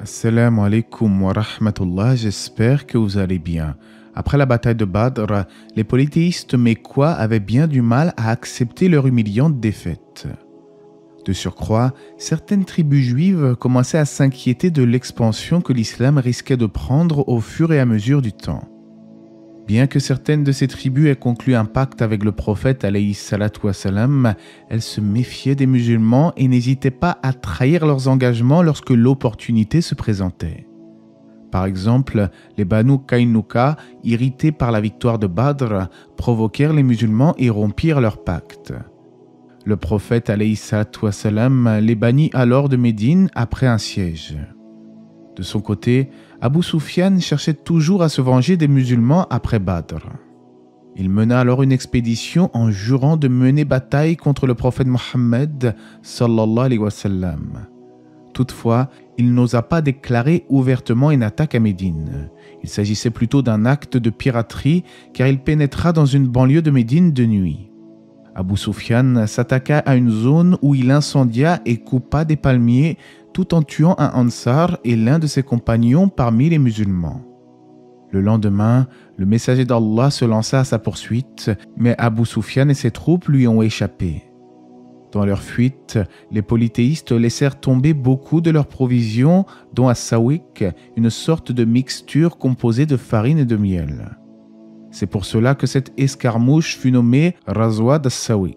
Assalamu alaikum wa rahmatullah, j'espère que vous allez bien. Après la bataille de Badr, les polythéistes mécois avaient bien du mal à accepter leur humiliante défaite. De surcroît, certaines tribus juives commençaient à s'inquiéter de l'expansion que l'islam risquait de prendre au fur et à mesure du temps. Bien que certaines de ces tribus aient conclu un pacte avec le prophète alayhi salatu wassalam, elles se méfiaient des musulmans et n'hésitaient pas à trahir leurs engagements lorsque l'opportunité se présentait. Par exemple, les Banu Qaynuqa, irrités par la victoire de Badr, provoquèrent les musulmans et rompirent leur pacte. Le prophète alayhi salatu wassalam les bannit alors de Médine après un siège. De son côté, Abu Sufyan cherchait toujours à se venger des musulmans après Badr. Il mena alors une expédition en jurant de mener bataille contre le prophète Mohammed sallallahu alayhi wa sallam. Toutefois, il n'osa pas déclarer ouvertement une attaque à Médine. Il s'agissait plutôt d'un acte de piraterie car il pénétra dans une banlieue de Médine de nuit. Abu Sufyan s'attaqua à une zone où il incendia et coupa des palmiers tout en tuant un Ansar et l'un de ses compagnons parmi les musulmans. Le lendemain, le messager d'Allah se lança à sa poursuite, mais Abu Sufyan et ses troupes lui ont échappé. Dans leur fuite, les polythéistes laissèrent tomber beaucoup de leurs provisions, dont as-sawik, une sorte de mixture composée de farine et de miel. C'est pour cela que cette escarmouche fut nommée Razwad as-Sawik.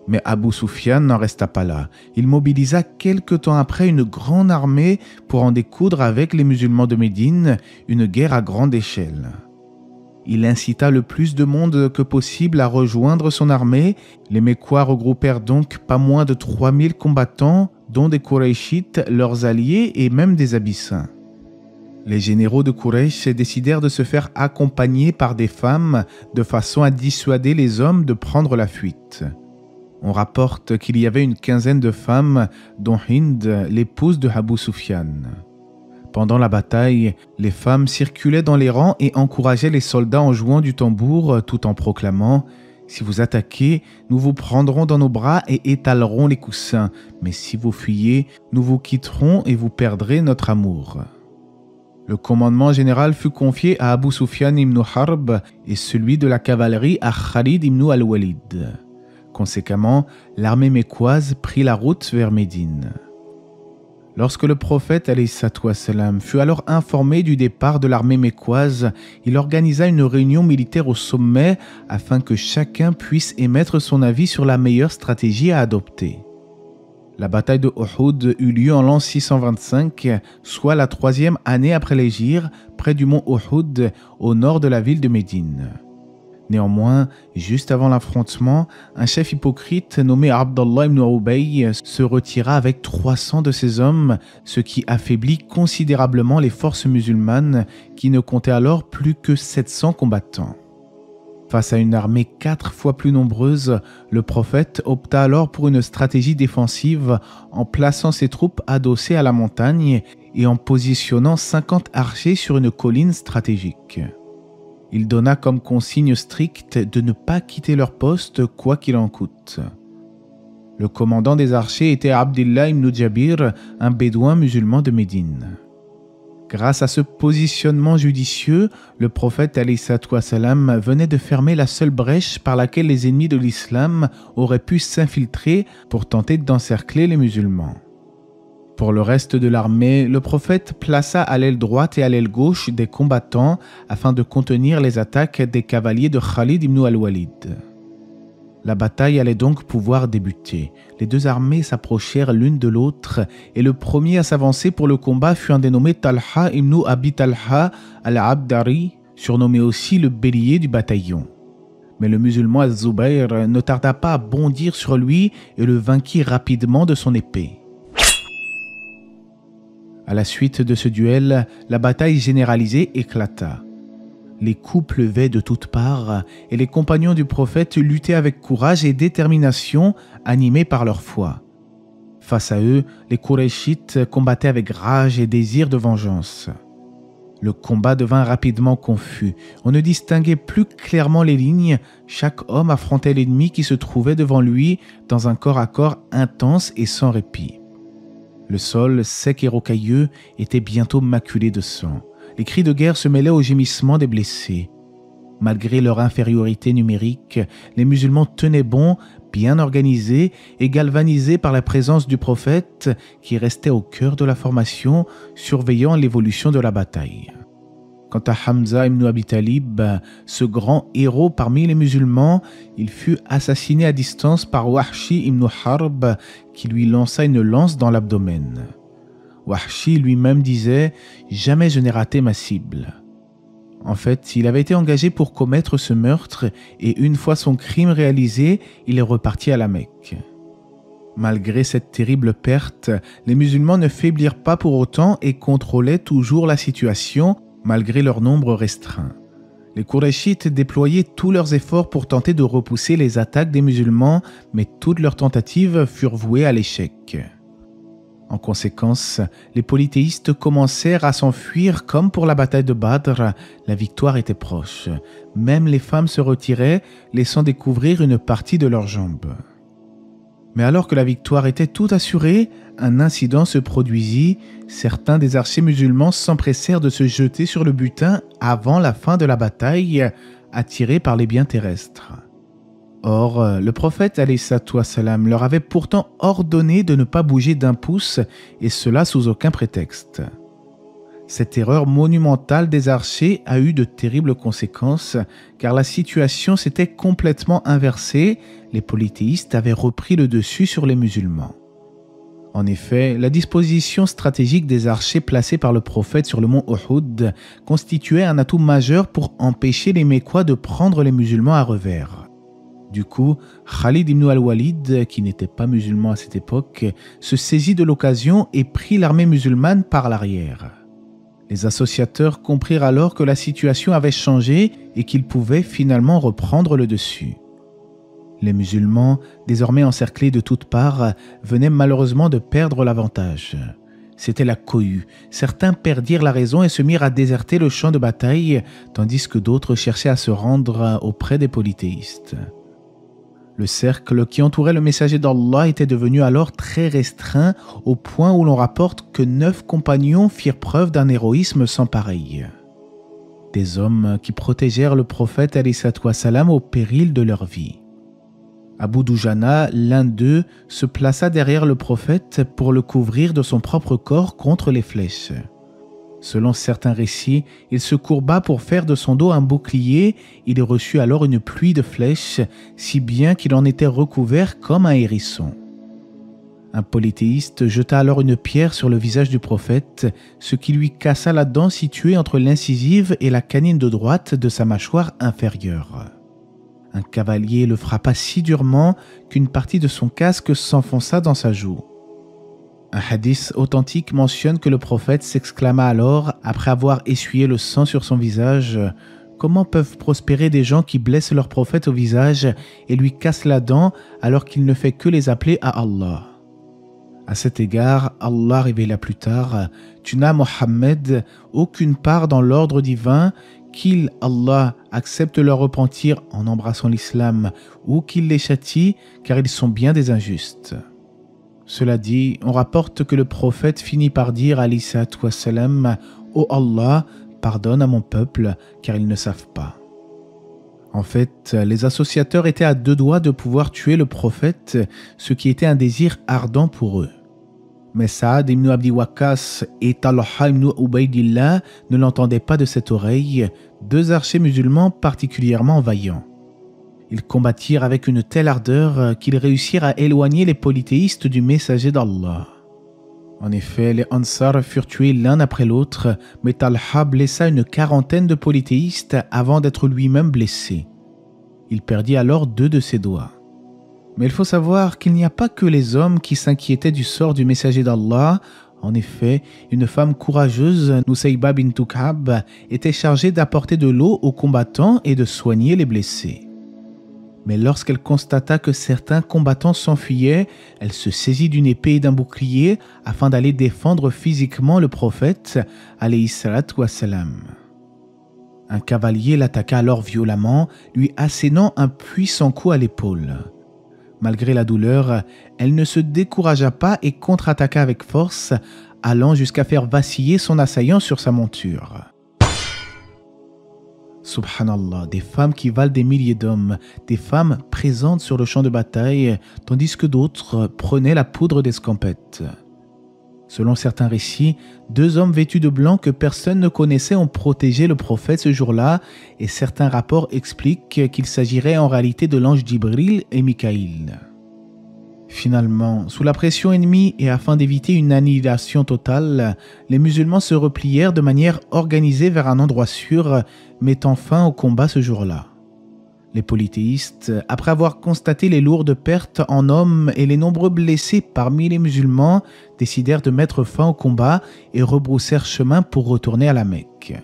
Mais Abu Sufyan n'en resta pas là. Il mobilisa quelque temps après une grande armée pour en découdre avec les musulmans de Médine, une guerre à grande échelle. Il incita le plus de monde que possible à rejoindre son armée. Les Mécois regroupèrent donc pas moins de 3000 combattants, dont des Qurayshites, leurs alliés et même des Abyssins. Les généraux de Quraysh décidèrent de se faire accompagner par des femmes de façon à dissuader les hommes de prendre la fuite. On rapporte qu'il y avait une quinzaine de femmes, dont Hind, l'épouse de Abu Sufyan. Pendant la bataille, les femmes circulaient dans les rangs et encourageaient les soldats en jouant du tambour tout en proclamant « Si vous attaquez, nous vous prendrons dans nos bras et étalerons les coussins, mais si vous fuyez, nous vous quitterons et vous perdrez notre amour. » Le commandement général fut confié à Abu Sufyan ibn Harb et celui de la cavalerie à Khalid ibn al-Walid. Conséquemment, l'armée mécoise prit la route vers Médine. Lorsque le prophète alayhi salatu wassalam fut alors informé du départ de l'armée mécoise, il organisa une réunion militaire au sommet afin que chacun puisse émettre son avis sur la meilleure stratégie à adopter. La bataille de Uhud eut lieu en l'an 625, soit la 3e année après l'hégire, près du mont Uhud, au nord de la ville de Médine. Néanmoins, juste avant l'affrontement, un chef hypocrite nommé Abdallah ibn Ubay se retira avec 300 de ses hommes, ce qui affaiblit considérablement les forces musulmanes qui ne comptaient alors plus que 700 combattants. Face à une armée 4 fois plus nombreuse, le prophète opta alors pour une stratégie défensive en plaçant ses troupes adossées à la montagne et en positionnant 50 archers sur une colline stratégique. Il donna comme consigne stricte de ne pas quitter leur poste quoi qu'il en coûte. Le commandant des archers était Abdullah ibn Jabir, un bédouin musulman de Médine. Grâce à ce positionnement judicieux, le prophète alayhi salatu wassalam venait de fermer la seule brèche par laquelle les ennemis de l'islam auraient pu s'infiltrer pour tenter d'encercler les musulmans. Pour le reste de l'armée, le prophète plaça à l'aile droite et à l'aile gauche des combattants afin de contenir les attaques des cavaliers de Khalid ibn al-Walid. La bataille allait donc pouvoir débuter. Les deux armées s'approchèrent l'une de l'autre et le premier à s'avancer pour le combat fut un dénommé Talha ibn Abi Talha al-Abdari, surnommé aussi le bélier du bataillon. Mais le musulman Az-Zubayr ne tarda pas à bondir sur lui et le vainquit rapidement de son épée. À la suite de ce duel, la bataille généralisée éclata. Les coups pleuvaient de toutes parts et les compagnons du prophète luttaient avec courage et détermination, animés par leur foi. Face à eux, les Qurayshites combattaient avec rage et désir de vengeance. Le combat devint rapidement confus. On ne distinguait plus clairement les lignes. Chaque homme affrontait l'ennemi qui se trouvait devant lui dans un corps à corps intense et sans répit. Le sol, sec et rocailleux, était bientôt maculé de sang. Les cris de guerre se mêlaient aux gémissements des blessés. Malgré leur infériorité numérique, les musulmans tenaient bon, bien organisés et galvanisés par la présence du prophète qui restait au cœur de la formation, surveillant l'évolution de la bataille. Quant à Hamza ibn Abi Talib, ce grand héros parmi les musulmans, il fut assassiné à distance par Wahshi ibn Harb qui lui lança une lance dans l'abdomen. Wahshi lui-même disait « Jamais je n'ai raté ma cible ». En fait, il avait été engagé pour commettre ce meurtre et une fois son crime réalisé, il est reparti à la Mecque. Malgré cette terrible perte, les musulmans ne faiblirent pas pour autant et contrôlaient toujours la situation malgré leur nombre restreint. Les Qurayshites déployaient tous leurs efforts pour tenter de repousser les attaques des musulmans, mais toutes leurs tentatives furent vouées à l'échec. En conséquence, les polythéistes commencèrent à s'enfuir comme pour la bataille de Badr, la victoire était proche. Même les femmes se retiraient, laissant découvrir une partie de leurs jambes. Mais alors que la victoire était tout assurée, un incident se produisit. Certains des archers musulmans s'empressèrent de se jeter sur le butin avant la fin de la bataille, attirés par les biens terrestres. Or, le prophète alayhi salam leur avait pourtant ordonné de ne pas bouger d'un pouce, et cela sous aucun prétexte. Cette erreur monumentale des archers a eu de terribles conséquences, car la situation s'était complètement inversée, les polythéistes avaient repris le dessus sur les musulmans. En effet, la disposition stratégique des archers placés par le prophète sur le mont Uhud constituait un atout majeur pour empêcher les Mécois de prendre les musulmans à revers. Du coup, Khalid ibn al-Walid, qui n'était pas musulman à cette époque, se saisit de l'occasion et prit l'armée musulmane par l'arrière. Les associateurs comprirent alors que la situation avait changé et qu'ils pouvaient finalement reprendre le dessus. Les musulmans, désormais encerclés de toutes parts, venaient malheureusement de perdre l'avantage. C'était la cohue. Certains perdirent la raison et se mirent à déserter le champ de bataille, tandis que d'autres cherchaient à se rendre auprès des polythéistes. Le cercle qui entourait le messager d'Allah était devenu alors très restreint, au point où l'on rapporte que 9 compagnons firent preuve d'un héroïsme sans pareil. Des hommes qui protégèrent le prophète alayhi salam au péril de leur vie. Abu Dujana, l'un d'eux, se plaça derrière le prophète pour le couvrir de son propre corps contre les flèches. Selon certains récits, il se courba pour faire de son dos un bouclier. Il reçut alors une pluie de flèches, si bien qu'il en était recouvert comme un hérisson. Un polythéiste jeta alors une pierre sur le visage du prophète, ce qui lui cassa la dent située entre l'incisive et la canine de droite de sa mâchoire inférieure. Un cavalier le frappa si durement qu'une partie de son casque s'enfonça dans sa joue. Un hadith authentique mentionne que le prophète s'exclama alors, après avoir essuyé le sang sur son visage, « Comment peuvent prospérer des gens qui blessent leur prophète au visage et lui cassent la dent alors qu'il ne fait que les appeler à Allah ?» À cet égard, Allah révéla plus tard, « Tu n'as, Mohammed, aucune part dans l'ordre divin, qu'il, Allah, accepte leur repentir en embrassant l'islam ou qu'il les châtie, car ils sont bien des injustes. » Cela dit, on rapporte que le prophète finit par dire alayhi wassalam, « Ô Allah, pardonne à mon peuple, car ils ne savent pas. » En fait, les associateurs étaient à 2 doigts de pouvoir tuer le prophète, ce qui était un désir ardent pour eux. Mais Saad ibn Abi Waqqas et Talha ibn Ubaydillah ne l'entendaient pas de cette oreille, 2 archers musulmans particulièrement vaillants. Ils combattirent avec une telle ardeur qu'ils réussirent à éloigner les polythéistes du messager d'Allah. En effet, les Ansar furent tués l'un après l'autre, mais Talha blessa une 40aine de polythéistes avant d'être lui-même blessé. Il perdit alors 2 de ses doigts. Mais il faut savoir qu'il n'y a pas que les hommes qui s'inquiétaient du sort du messager d'Allah. En effet, une femme courageuse, Nusayba bint Ka'b, était chargée d'apporter de l'eau aux combattants et de soigner les blessés. Mais lorsqu'elle constata que certains combattants s'enfuyaient, elle se saisit d'une épée et d'un bouclier afin d'aller défendre physiquement le prophète, alayhi salatu wassalam. Un cavalier l'attaqua alors violemment, lui assénant un puissant coup à l'épaule. Malgré la douleur, elle ne se découragea pas et contre-attaqua avec force, allant jusqu'à faire vaciller son assaillant sur sa monture. Subhanallah, des femmes qui valent des milliers d'hommes, des femmes présentes sur le champ de bataille, tandis que d'autres prenaient la poudre d'escampette. Selon certains récits, 2 hommes vêtus de blanc que personne ne connaissait ont protégé le prophète ce jour-là, et certains rapports expliquent qu'il s'agirait en réalité de l'ange Jibril et Mikaïl. Finalement, sous la pression ennemie et afin d'éviter une annihilation totale, les musulmans se replièrent de manière organisée vers un endroit sûr, mettant fin au combat ce jour-là. Les polythéistes, après avoir constaté les lourdes pertes en hommes et les nombreux blessés parmi les musulmans, décidèrent de mettre fin au combat et rebroussèrent chemin pour retourner à la Mecque.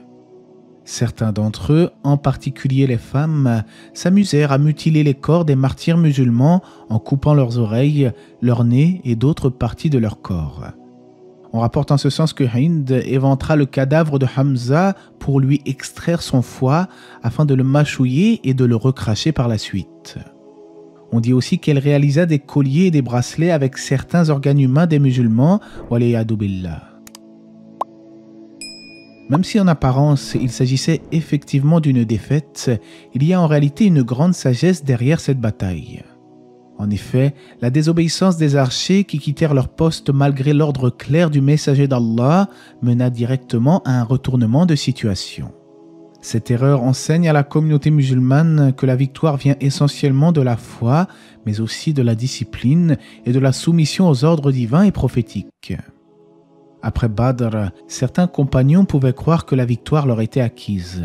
Certains d'entre eux, en particulier les femmes, s'amusèrent à mutiler les corps des martyrs musulmans en coupant leurs oreilles, leur nez et d'autres parties de leur corps. On rapporte en ce sens que Hind éventra le cadavre de Hamza pour lui extraire son foie afin de le mâchouiller et de le recracher par la suite. On dit aussi qu'elle réalisa des colliers et des bracelets avec certains organes humains des musulmans, waliyadu billah. Même si en apparence il s'agissait effectivement d'une défaite, il y a en réalité une grande sagesse derrière cette bataille. En effet, la désobéissance des archers qui quittèrent leur poste malgré l'ordre clair du messager d'Allah mena directement à un retournement de situation. Cette erreur enseigne à la communauté musulmane que la victoire vient essentiellement de la foi, mais aussi de la discipline et de la soumission aux ordres divins et prophétiques. Après Badr, certains compagnons pouvaient croire que la victoire leur était acquise.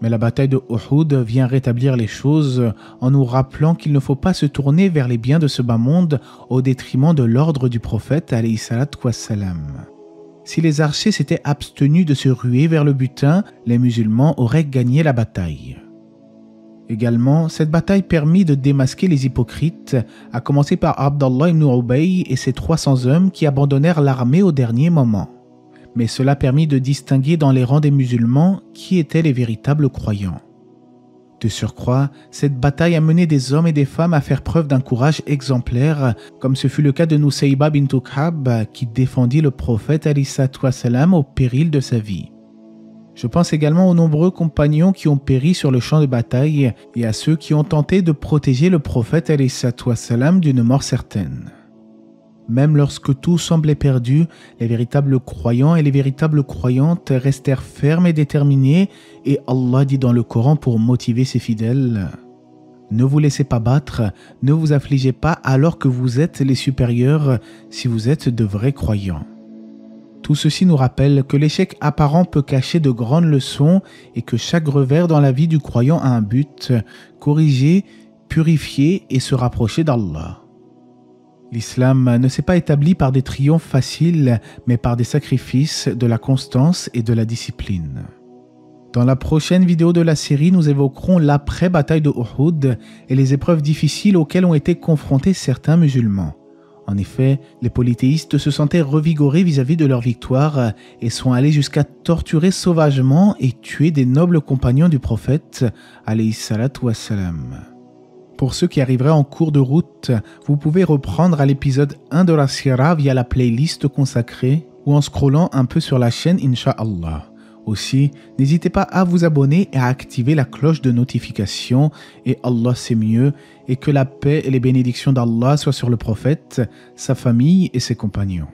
Mais la bataille de Uhud vient rétablir les choses en nous rappelant qu'il ne faut pas se tourner vers les biens de ce bas monde au détriment de l'ordre du prophète alayhi salatu wassalam. Si les archers s'étaient abstenus de se ruer vers le butin, les musulmans auraient gagné la bataille. Également, cette bataille permit de démasquer les hypocrites, à commencer par Abdallah ibn Ubay et ses 300 hommes qui abandonnèrent l'armée au dernier moment. Mais cela permit de distinguer dans les rangs des musulmans qui étaient les véritables croyants. De surcroît, cette bataille a mené des hommes et des femmes à faire preuve d'un courage exemplaire, comme ce fut le cas de Nusayba bint Ka'b qui défendit le prophète alayhi salatu wassalam au péril de sa vie. Je pense également aux nombreux compagnons qui ont péri sur le champ de bataille et à ceux qui ont tenté de protéger le prophète alayhi salatu wassalam d'une mort certaine. Même lorsque tout semblait perdu, les véritables croyants et les véritables croyantes restèrent fermes et déterminés, et Allah dit dans le Coran pour motiver ses fidèles : « Ne vous laissez pas battre, ne vous affligez pas alors que vous êtes les supérieurs si vous êtes de vrais croyants. » Tout ceci nous rappelle que l'échec apparent peut cacher de grandes leçons et que chaque revers dans la vie du croyant a un but : corriger, purifier et se rapprocher d'Allah. L'islam ne s'est pas établi par des triomphes faciles, mais par des sacrifices, de la constance et de la discipline. Dans la prochaine vidéo de la série, nous évoquerons l'après-bataille de Uhud et les épreuves difficiles auxquelles ont été confrontés certains musulmans. En effet, les polythéistes se sentaient revigorés vis-à-vis de leur victoire et sont allés jusqu'à torturer sauvagement et tuer des nobles compagnons du prophète, alayhi salatu wassalam. Pour ceux qui arriveraient en cours de route, vous pouvez reprendre à l'épisode 1 de la Sira via la playlist consacrée ou en scrollant un peu sur la chaîne Inch'Allah. Aussi, n'hésitez pas à vous abonner et à activer la cloche de notification, et Allah c'est mieux, et que la paix et les bénédictions d'Allah soient sur le prophète, sa famille et ses compagnons.